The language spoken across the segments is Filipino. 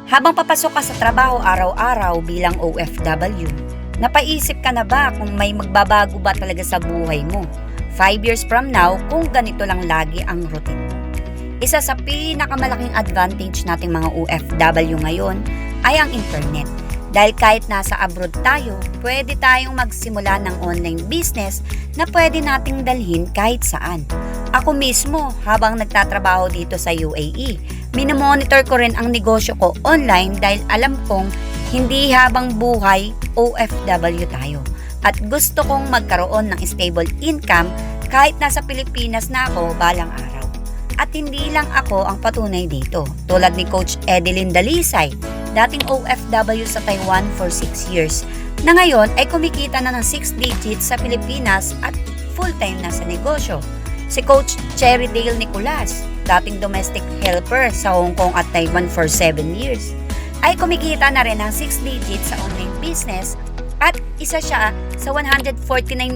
Habang papasok ka sa trabaho araw-araw bilang OFW, napaisip ka na ba kung may magbabago ba talaga sa buhay mo 5 years from now kung ganito lang lagi ang routine mo? Isa sa pinakamalaking advantage nating mga OFW ngayon ay ang internet. Dahil kahit nasa abroad tayo, pwede tayong magsimula ng online business na pwede nating dalhin kahit saan. Ako mismo, habang nagtatrabaho dito sa UAE, minomonitor ko rin ang negosyo ko online dahil alam kong hindi habang buhay OFW tayo. At gusto kong magkaroon ng stable income kahit nasa Pilipinas na ako balang araw. At hindi lang ako ang patunay dito. Tulad ni Coach Edeline Dalisay, dating OFW sa Taiwan for 6 years, na ngayon ay kumikita na ng 6 digits sa Pilipinas at full-time na sa negosyo. Si Coach Cherry Dale Nicolas, dating domestic helper sa Hong Kong at Taiwan for 7 years, ay kumikita na rin ng 6 digits sa online business at isa siya sa 149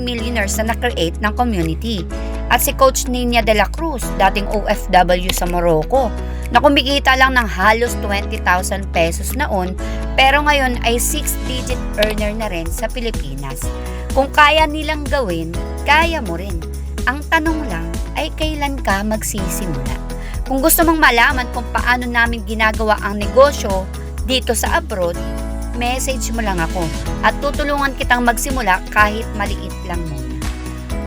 millionaires na na-create ng community. At si Coach Nina de la Cruz, dating OFW sa Morocco, na kumikita lang ng halos 20,000 pesos noon pero ngayon ay 6-digit earner na rin sa Pilipinas. Kung kaya nilang gawin, kaya mo rin. Ang tanong lang ay kailan ka magsisimula. Kung gusto mong malaman kung paano namin ginagawa ang negosyo dito sa abroad, message mo lang ako at tutulungan kitang magsimula kahit maliit lang muna.